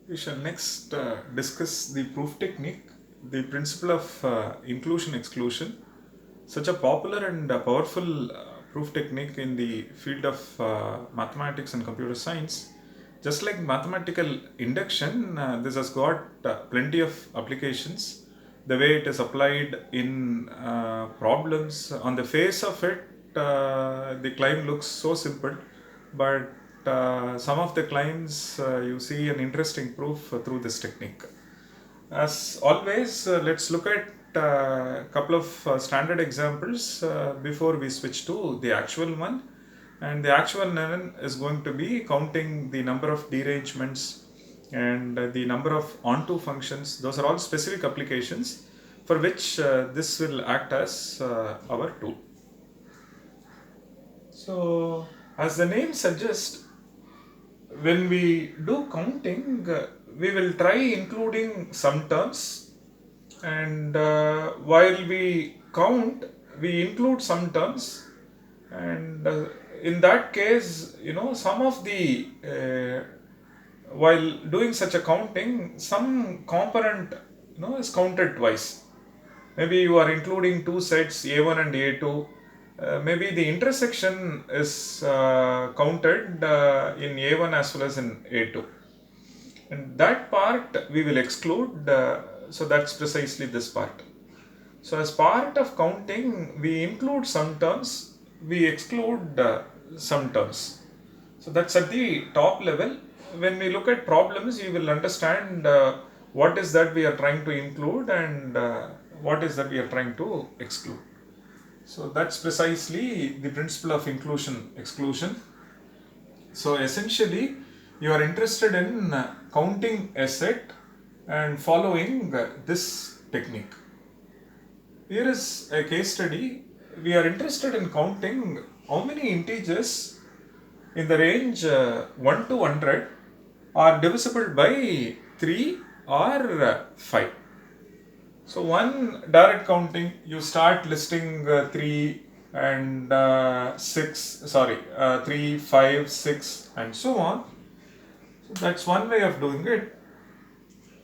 We shall next discuss the proof technique, the principle of inclusion exclusion, such a popular and powerful proof technique in the field of mathematics and computer science. Just like mathematical induction, this has got plenty of applications. The way it is applied in problems, on the face of it, the climb looks so simple, but some of the climbs you see an interesting proof through this technique. As always, let's look at a couple of standard examples before we switch to the actual one. And the actual one is going to be counting the number of derangements and the number of onto functions. Those are all specific applications for which this will act as our tool. So, as the name suggests, when we do counting, we will try including some terms, and while we count, we include some terms, and in that case, some of the while doing such a counting, some component is counted twice. Maybe you are including two sets A1 and A2. Maybe the intersection is counted in A1 as well as in A2. And that part we will exclude. So that's precisely this part. So as part of counting, we include some terms, we exclude some terms. So that's at the top level. When we look at problems, you will understand what is that we are trying to include and what is that we are trying to exclude. So that's precisely the principle of inclusion exclusion. So essentially, you are interested in counting a set and following this technique. Here is a case study. We are interested in counting how many integers in the range 1 to 100 are divisible by 3 or 5. So one direct counting, you start listing 3 and 6, sorry, 3, 5, 6 and so on. So that's one way of doing it.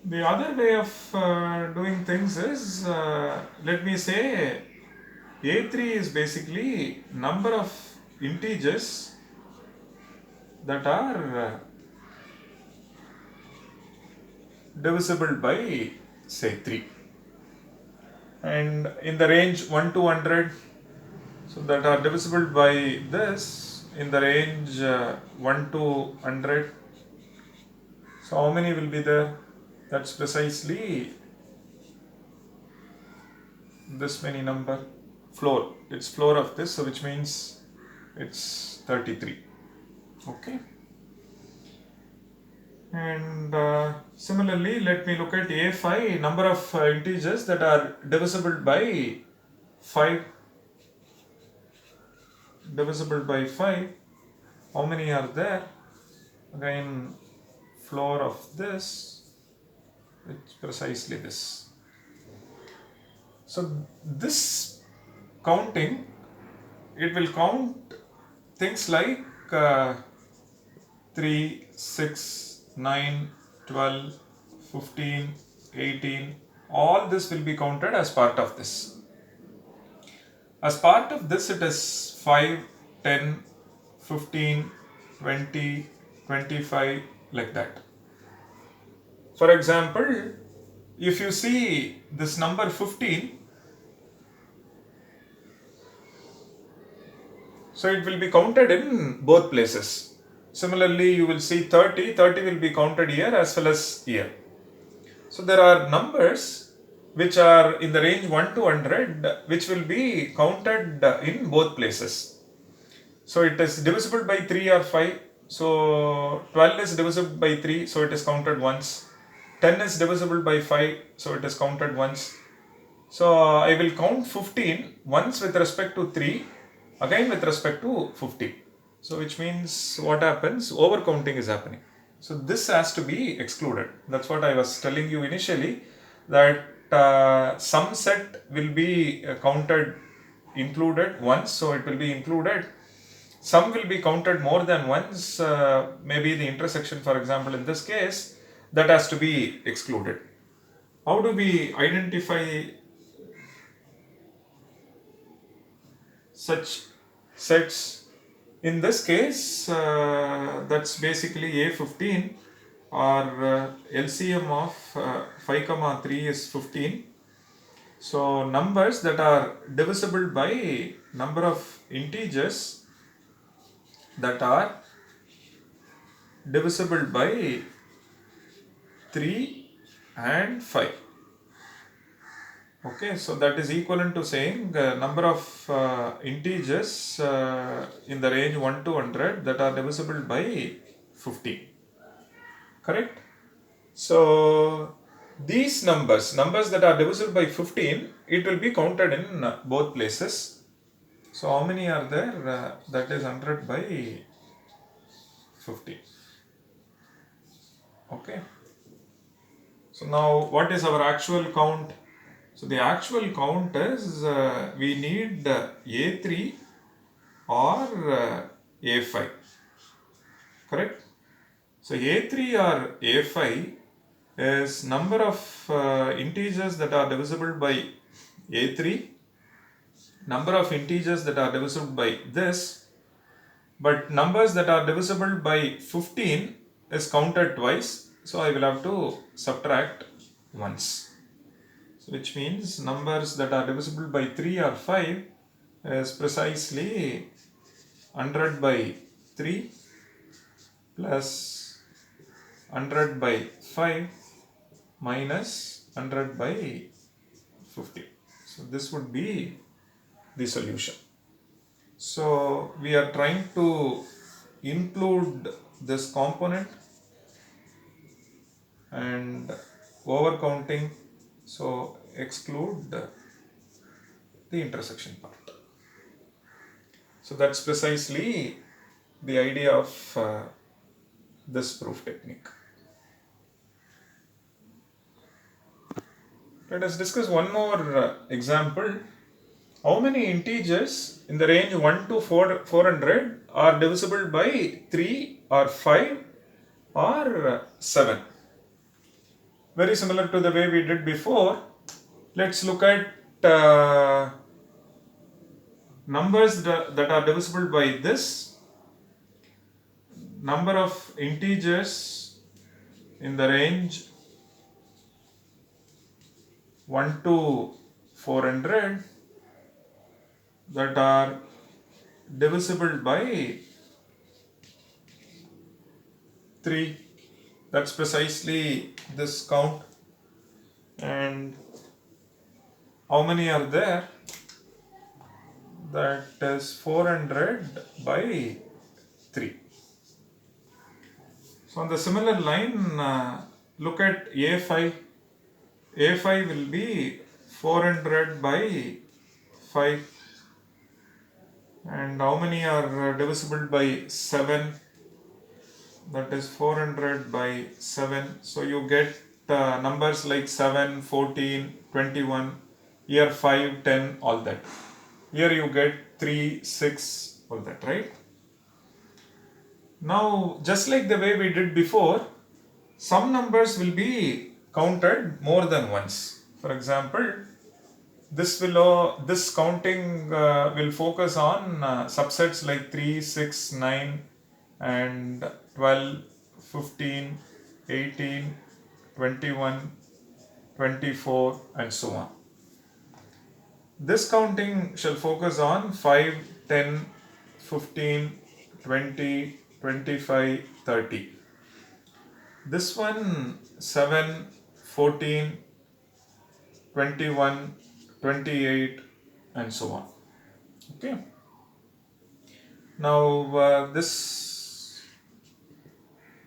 The other way of doing things is, let me say, A3 is basically number of integers that are divisible by say 3, and in the range 1 to 100, so that are divisible by this in the range 1 to 100. So how many will be there? That's precisely this many number. Floor, it's floor of this, so which means it's 33. Okay. And similarly, let me look at A5, number of integers that are divisible by 5. Divisible by 5. How many are there? Again, floor of this, it's precisely this. So this counting, it will count things like 3, 6, 9, 12, 15, 18. All this will be counted as part of this. As part of this, it is 5, 10, 15, 20, 25, like that. For example, if you see this number 15, so it will be counted in both places. Similarly, you will see 30, 30 will be counted here as well as here. So there are numbers which are in the range 1 to 100 which will be counted in both places. So it is divisible by 3 or 5. So 12 is divisible by 3, so it is counted once. 10 is divisible by 5, so it is counted once. So I will count 15 once with respect to 3, again with respect to 50. So which means what happens? Overcounting is happening. So this has to be excluded. That's what I was telling you initially, that some set will be counted included once, so it will be included. Some will be counted more than once, maybe the intersection, for example, in this case, that has to be excluded. How do we identify such sets? In this case, that's basically A15, or LCM of 5 comma 3 is 15. So numbers that are divisible by number of integers that are divisible by 3 and 5. Okay, so that is equivalent to saying number of integers in the range 1 to 100 that are divisible by 15. Correct? So these numbers that are divisible by 15, it will be counted in both places. So how many are there? That is 100 by 15. Okay. So now what is our actual count? So the actual count is we need A3 or A5. Correct? So A3 or A5 is number of integers that are divisible by A3, number of integers that are divisible by this, but numbers that are divisible by 15 is counted twice, so I will have to subtract once. So which means numbers that are divisible by 3 or 5 is precisely 100 by 3 plus 100 by 5 minus 100 by 50. So this would be the solution. So we are trying to include this component and overcounting, so exclude the intersection part. So that's precisely the idea of this proof technique. Let us discuss one more example. How many integers in the range 1 to 400 are divisible by 3 or 5 or 7? Very similar to the way we did before. Let's look at numbers that are divisible by this. Number of integers in the range 1 to 400 that are divisible by 3. That's precisely this count. And how many are there? That is 400 by 3. So on the similar line, look at A5. A5 will be 400 by 5. And how many are divisible by 7? That is 400 by 7. So you get numbers like 7, 14, 21, here 5, 10, all that. Here you get 3, 6, all that, right? Now, just like the way we did before, some numbers will be counted more than once. For example, this counting will focus on subsets like 3, 6, 9 and 12, 15, 18, 21, 24 and so on. This counting shall focus on 5, 10, 15, 20, 25, 30. This one 7, 14, 21, 28 and so on. Okay. Now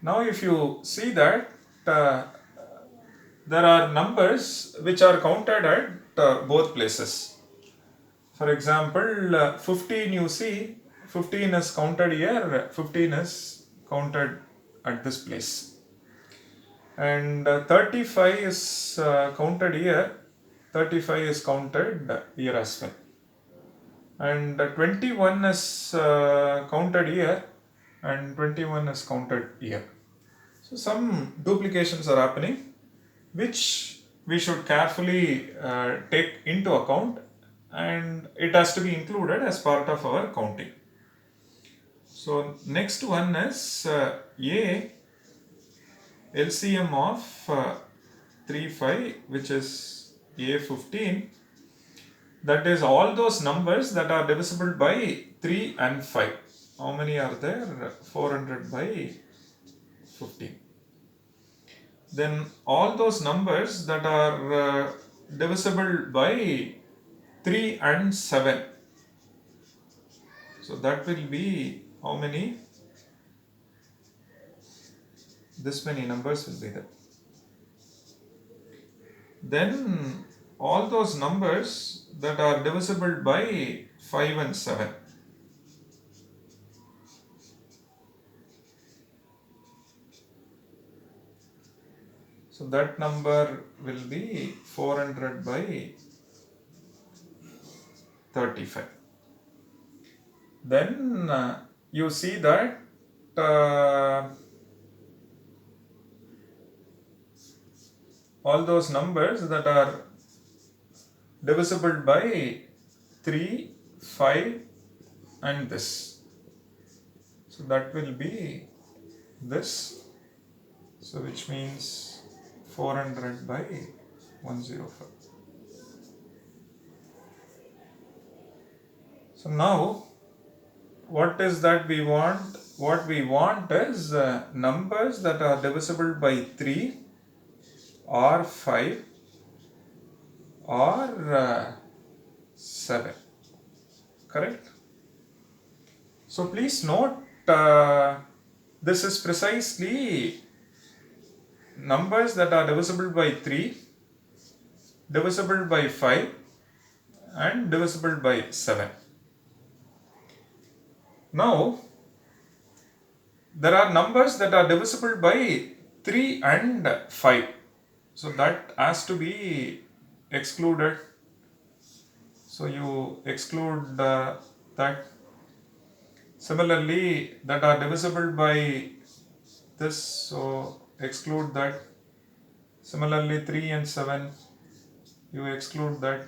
now if you see that there are numbers which are counted at both places. For example, 15 you see, 15 is counted here, 15 is counted at this place. And 35 is counted here, 35 is counted here as well. And 21 is counted here and 21 is counted here. So some duplications are happening, which we should carefully take into account, and it has to be included as part of our counting. So next one is A LCM of 3, 5, which is A15. That is all those numbers that are divisible by 3 and 5. How many are there? 400 by 15. Then all those numbers that are divisible by 3 and 7. So that will be how many? This many numbers will be there. Then all those numbers that are divisible by 5 and 7. So that number will be 400 by 35. Then you see that all those numbers that are divisible by 3, 5 and this. So that will be this. So which means 400 by 105. So now what is that we want? What we want is numbers that are divisible by 3 or 5 or 7. Correct? So please note this is precisely numbers that are divisible by 3, divisible by 5 and divisible by 7. Now there are numbers that are divisible by 3 and 5. So that has to be excluded. So you exclude that. Similarly, that are divisible by this, so exclude that. Similarly, 3 and 7, you exclude that.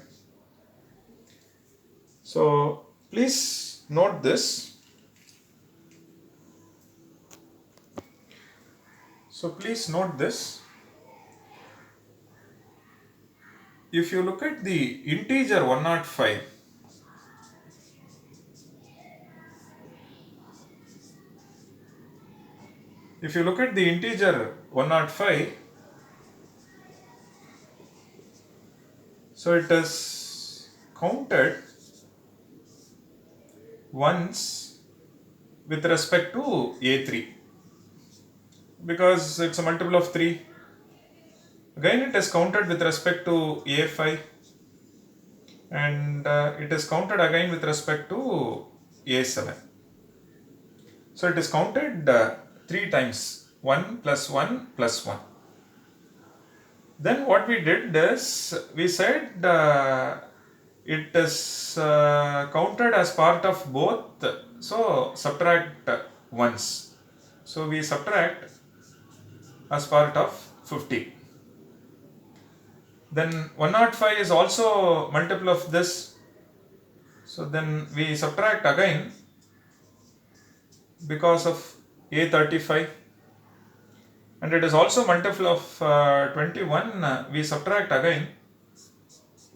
So please note this. So please note this. If you look at the integer 105, if you look at the integer 105, so it is counted once with respect to A3 because it's a multiple of 3. Again it is counted with respect to A5 and it is counted again with respect to A7. So it is counted 3 times, 1 plus 1 plus 1. Then what we did is, we said it is counted as part of both, so subtract once. So we subtract as part of 50. Then 105 is also multiple of this, so then we subtract again because of A35, and it is also multiple of 21, we subtract again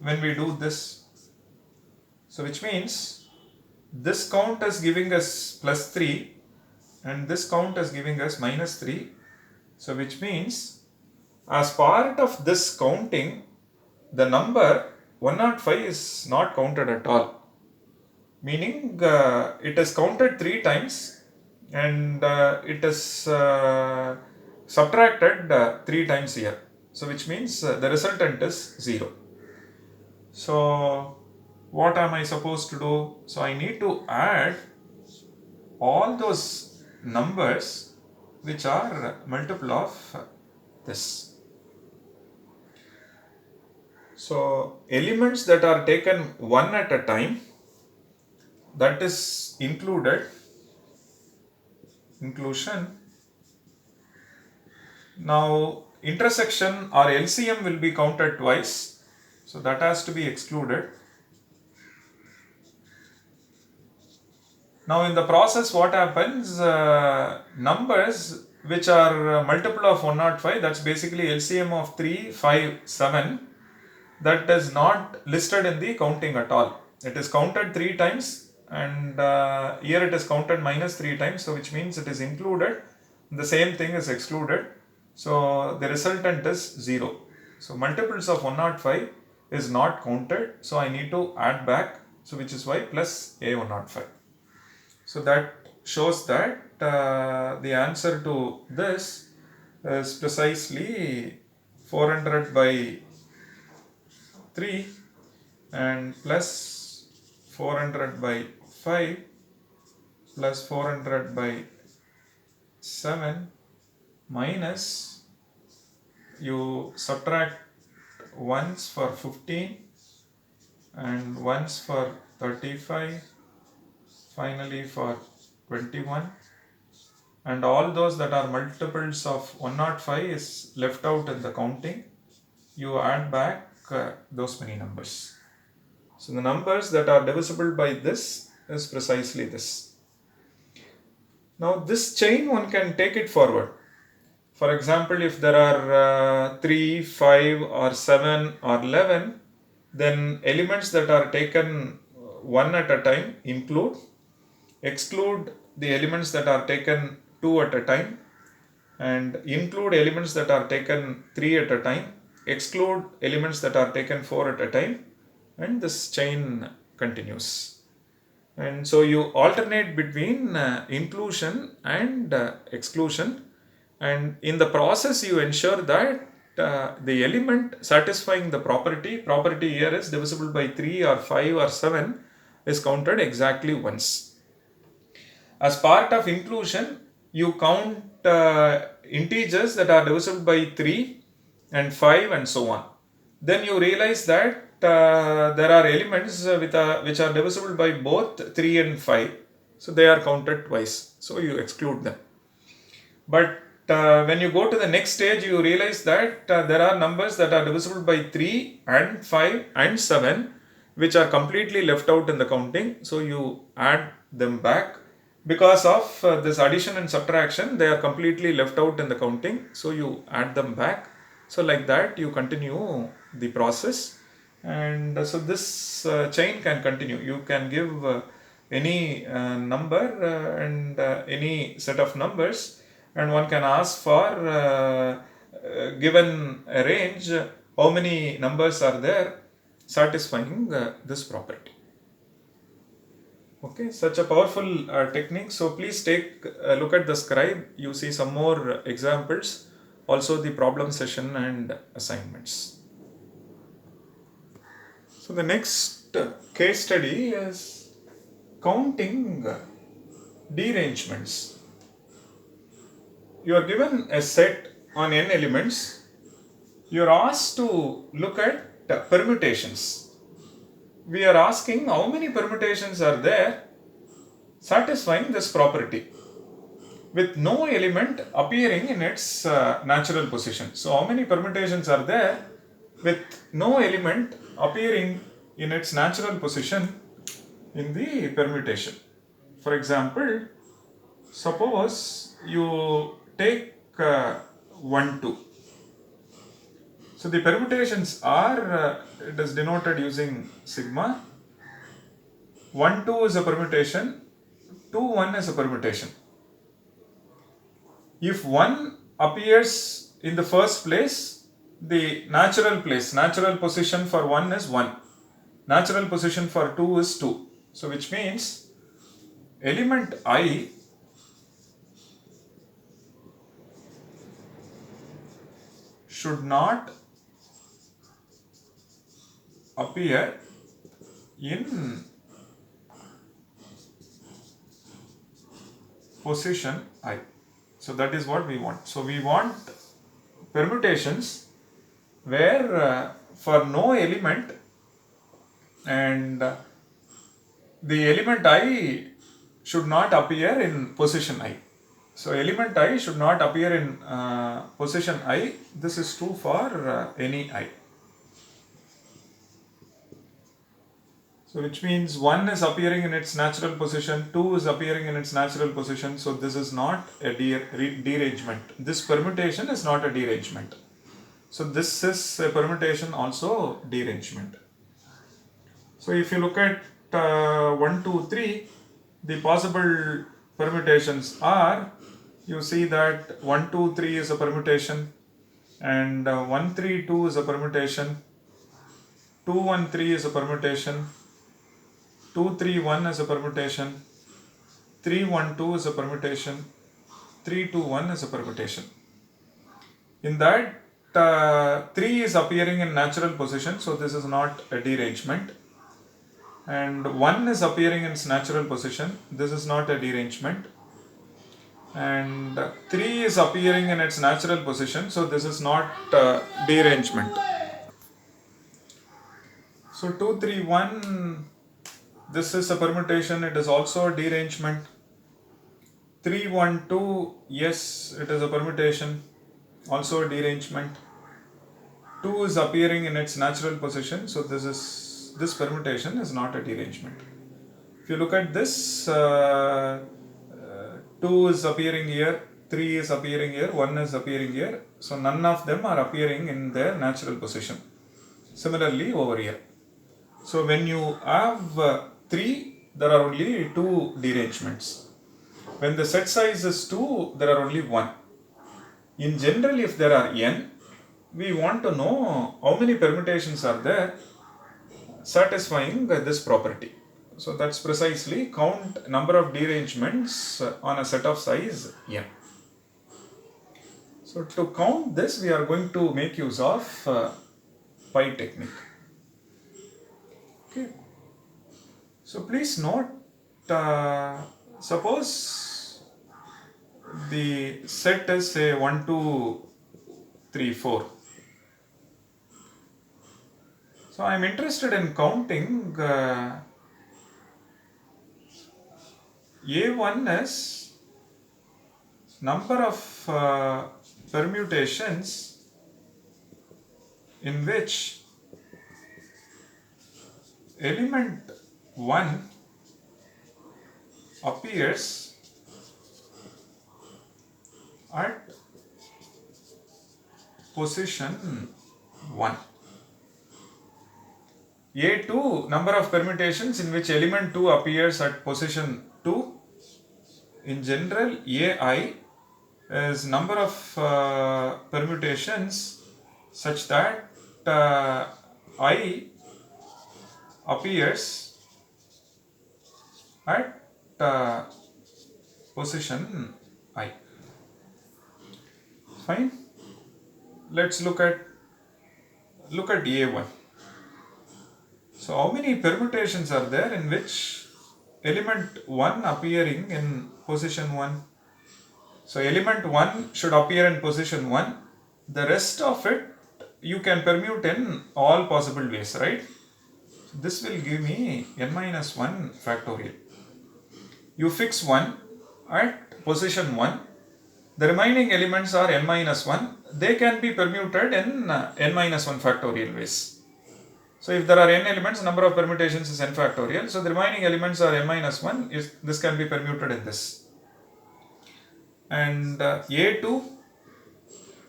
when we do this. So which means this count is giving us plus 3 and this count is giving us minus 3. So which means as part of this counting, the number 105 is not counted at all. Meaning it is counted 3 times and it is subtracted 3 times here. So which means the resultant is 0. So what am I supposed to do? So I need to add all those numbers which are multiple of this. So elements that are taken one at a time, that is inclusion Now intersection or LCM will be counted twice, so that has to be excluded. Now in the process what happens, numbers which are multiple of 105, that's basically LCM of 3, 5, 7, that is not listed in the counting at all. It is counted 3 times and here it is counted minus 3 times, so which means it is included, the same thing is excluded, so the resultant is 0. So multiples of 105 is not counted, so I need to add back, so which is why plus A105. So that shows that the answer to this is precisely 400 by 3 and plus 400 by 5 plus 400 by 7 minus, you subtract ones for 15 and ones for 35, finally for 21, and all those that are multiples of 105 is left out in the counting. You add back those many numbers. So the numbers that are divisible by this is precisely this. Now this chain one can take it forward. For example, if there are 3, 5 or 7 or 11, then elements that are taken one at a time include, exclude the elements that are taken 2 at a time, and include elements that are taken 3 at a time, exclude elements that are taken 4 at a time, and this chain continues. And so you alternate between inclusion and exclusion, and in the process you ensure that the element satisfying the property here is divisible by 3 or 5 or 7 is counted exactly once. As part of inclusion, you count integers that are divisible by 3 and 5 and so on. Then you realize that there are elements which are divisible by both 3 and 5. So they are counted twice. So you exclude them. But when you go to the next stage, you realize that there are numbers that are divisible by 3 and 5 and 7 which are completely left out in the counting. So you add them back. Because of this addition and subtraction, they are completely left out in the counting, so you add them back. So like that you continue the process, and so this chain can continue. You can give any number and any set of numbers, and one can ask for given a range, how many numbers are there satisfying this property. Okay, such a powerful technique. So please take a look at the scribe. You see some more examples, also the problem session and assignments. So the next case study is counting derangements. You are given a set on n elements. You are asked to look at permutations. We are asking how many permutations are there satisfying this property with no element appearing in its natural position. So how many permutations are there with no element appearing in its natural position in the permutation? For example, suppose you take 1, 2. So the permutations are, it is denoted using sigma. 1, 2 is a permutation, 2, 1 is a permutation. If 1 appears in the first place, the natural position for 1 is 1. Natural position for 2 is 2. So which means element I should not appear in position I. So that is what we want. So we want permutations where for no element, and the element I should not appear in position I. So element I should not appear in position I. This is true for any I. So which means 1 is appearing in its natural position, 2 is appearing in its natural position. So this is not a derangement. This permutation is not a derangement. So this is a permutation also derangement. So if you look at 1, 2, 3, the possible permutations are, you see that 1, 2, 3 is a permutation, and 1, 3, 2 is a permutation, 2, 1, 3 is a permutation, 2, 3, 1 is a permutation, 3, 1, 2 is a permutation, 3, 2, 1 is a permutation. In that 3 is appearing in natural position, so this is not a derangement. And 1 is appearing in its natural position, this is not a derangement. And 3 is appearing in its natural position, so this is not derangement. So 2, 3, 1, this is a permutation, it is also a derangement. 3, 1, 2, yes, it is a permutation, also a derangement. 2 is appearing in its natural position, so this permutation is not a derangement. If you look at this, 2 is appearing here, 3 is appearing here, 1 is appearing here, so none of them are appearing in their natural position. Similarly over here. So when you have 3, there are only 2 derangements. When the set size is 2, there are only 1. In general, if there are n, we want to know how many permutations are there satisfying this property. So that's precisely count number of derangements on a set of size n. So to count this, we are going to make use of pi technique. Okay. So please note, suppose the set is say 1, 2, 3, 4. So I am interested in counting A1 is number of permutations in which element 1 appears at position 1. A2, number of permutations in which element 2 appears at position 2. In general, AI is number of permutations such that I appears at position I. Fine. Let's look at A1. So how many permutations are there in which element 1 appearing in position 1? So element 1 should appear in position 1. The rest of it you can permute in all possible ways, right? So this will give me n minus 1 factorial. You fix 1 at position 1. The remaining elements are n minus 1. They can be permuted in n minus 1 factorial ways. So if there are n elements, number of permutations is n factorial. So the remaining elements are n minus 1. This can be permuted in this. And A2,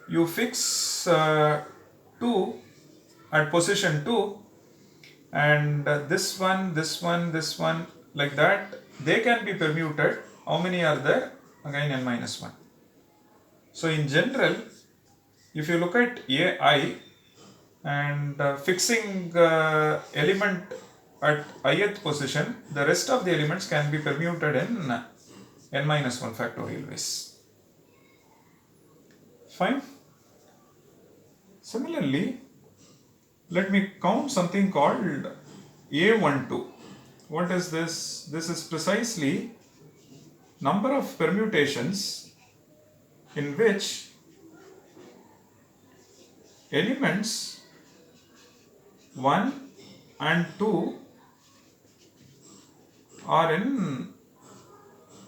you fix 2 at position 2, and this one, like that, they can be permuted. How many are there? Again n minus 1. So in general, if you look at AI and fixing element at ith position, the rest of the elements can be permuted in n minus 1 factorial ways. Fine. Similarly, let me count something called A12. What is this? This is precisely number of permutations in which elements 1 and 2 are in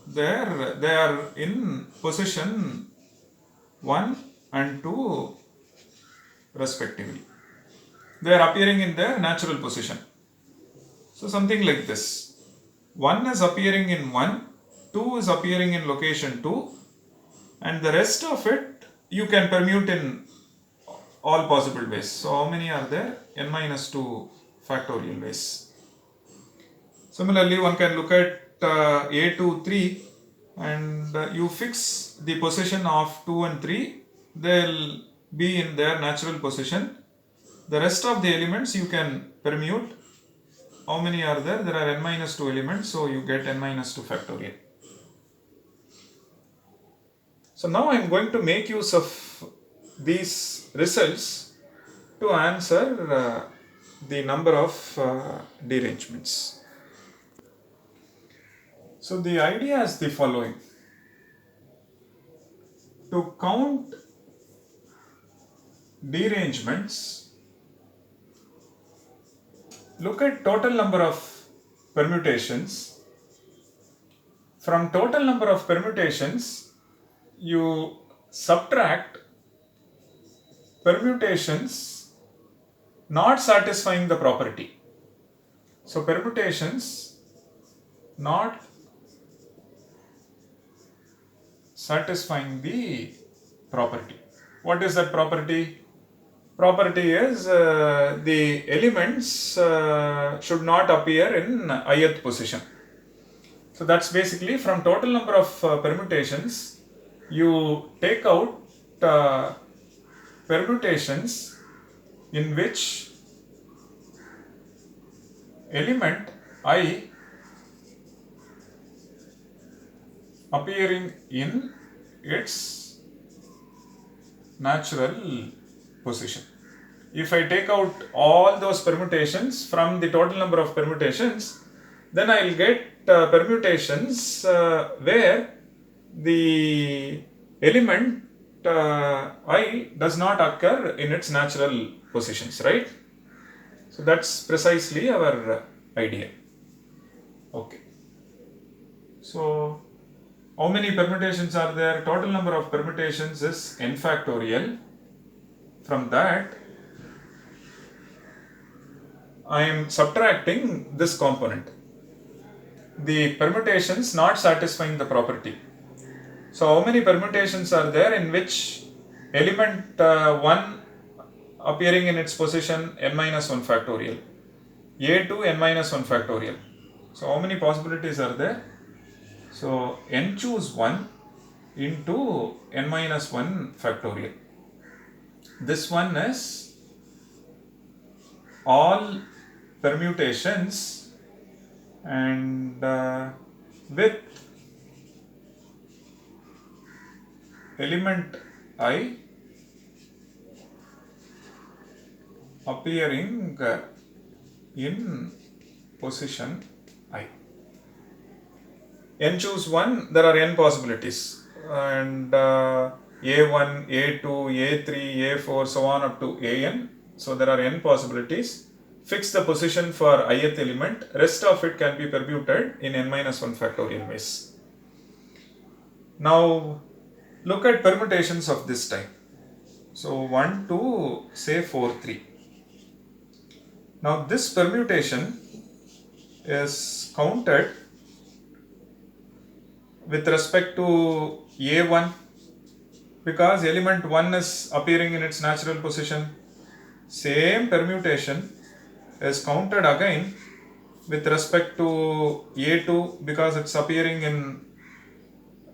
they are in position 1 and 2 respectively. They are appearing in their natural position. So something like this. 1 is appearing in 1, 2 is appearing in location 2, and the rest of it you can permute in all possible ways. So how many are there? N minus 2 factorial ways. Similarly, one can look at A2, 3, and you fix the position of 2 and 3. They'll be in their natural position. The rest of the elements you can permute. How many are there? There are n minus 2 elements, so you get n minus 2 factorial. So now I am going to make use of these results to answer the number of derangements. So the idea is the following. To count derangements, look at total number of permutations. From total number of permutations, you subtract permutations not satisfying the property. So permutations not satisfying the property. What is that property? Property is the elements should not appear in ith position. So that's basically from total number of permutations, you take out permutations in which element I appearing in its natural position. If I take out all those permutations from the total number of permutations, then I will get permutations where the element I does not occur in its natural positions, right? So that's precisely our idea. Okay. So how many permutations are there? Total number of permutations is n factorial. From that, I am subtracting this component, the permutations not satisfying the property. So how many permutations are there in which element 1 appearing in its position n minus 1 factorial, A2 n minus 1 factorial. So how many possibilities are there? So n choose 1 into n minus 1 factorial. This one is all permutations and with element I appearing in position I. N choose 1, there are n possibilities, and A1, A2, A3, A4, so on up to AN. So there are n possibilities. Fix the position for ith element, rest of it can be permuted in n minus 1 factorial ways. Now look at permutations of this type. So 1, 2, say 4, 3. Now this permutation is counted with respect to A1 because element 1 is appearing in its natural position. Same permutation is counted again with respect to A2 because it's appearing in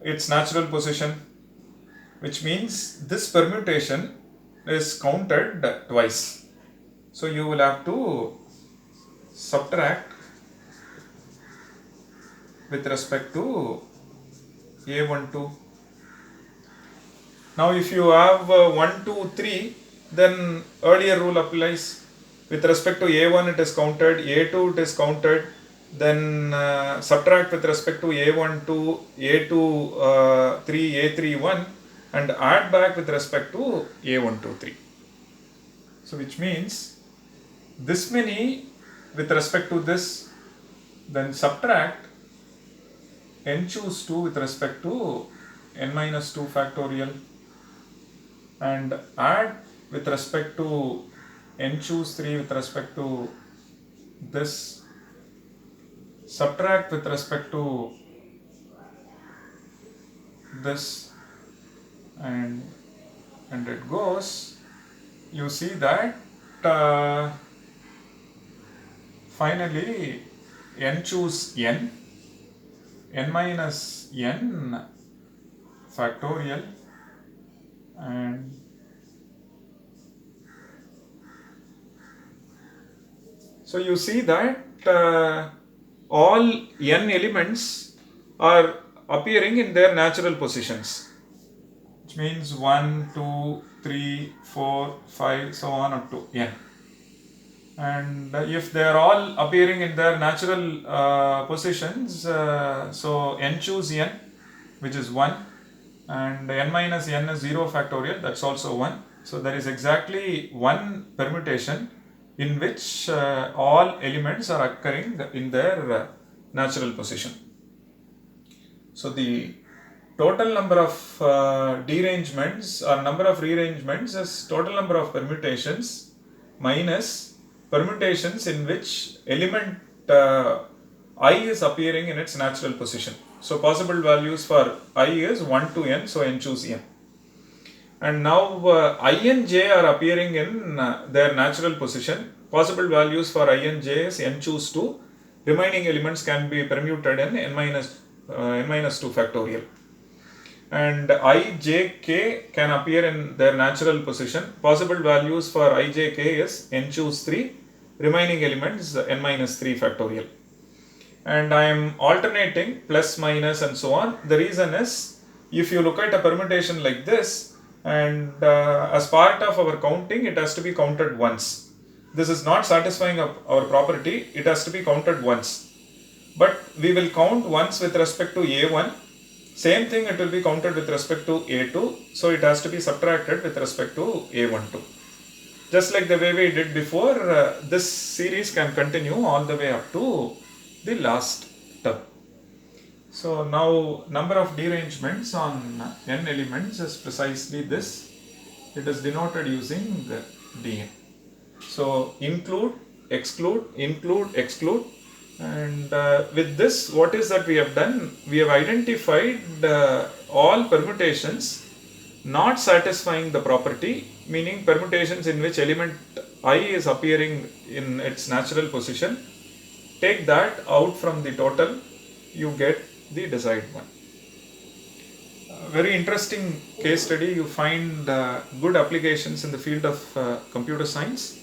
its natural position, which means this permutation is counted twice. So you will have to subtract with respect to A12. Now if you have 1, 2, 3, then earlier rule applies. With respect to A1 it is counted, A2 it is counted, then subtract with respect to A12, A2 3, A3 1 and add back with respect to A12 3. So which means this many with respect to this, then subtract n choose 2 with respect to n minus 2 factorial, and add with respect to n choose 3 with respect to this, subtract with respect to this, and it goes, you see that finally n choose n minus n factorial, and so you see that all n elements are appearing in their natural positions, which means 1, 2, 3, 4, 5, so on up to n. And if they are all appearing in their natural positions, so n choose n, which is 1, and n minus n is 0 factorial, that's also 1. So there is exactly one permutation in which all elements are occurring in their natural position. So the total number of derangements or number of rearrangements is total number of permutations minus permutations in which element I is appearing in its natural position. So possible values for I is 1 to n, so n choose n. And now I and j are appearing in their natural position. Possible values for I and j is n choose 2. Remaining elements can be permuted in n minus 2 factorial. And I, j, k can appear in their natural position. Possible values for I, j, k is n choose 3. Remaining elements n minus 3 factorial. And I am alternating plus, minus and so on. The reason is, if you look at a permutation like this, and as part of our counting, it has to be counted once. This is not satisfying our property, it has to be counted once. But we will count once with respect to A1, same thing it will be counted with respect to A2, so it has to be subtracted with respect to A12. Just like the way we did before, this series can continue all the way up to the last term. So now number of derangements on n elements is precisely this. It is denoted using dn. So include, exclude, exclude, and with this, what is that we have done? We have identified all permutations not satisfying the property, meaning permutations in which element I is appearing in its natural position. Take that out from the total, you get the desired one. Very interesting case study. You find good applications in the field of computer science.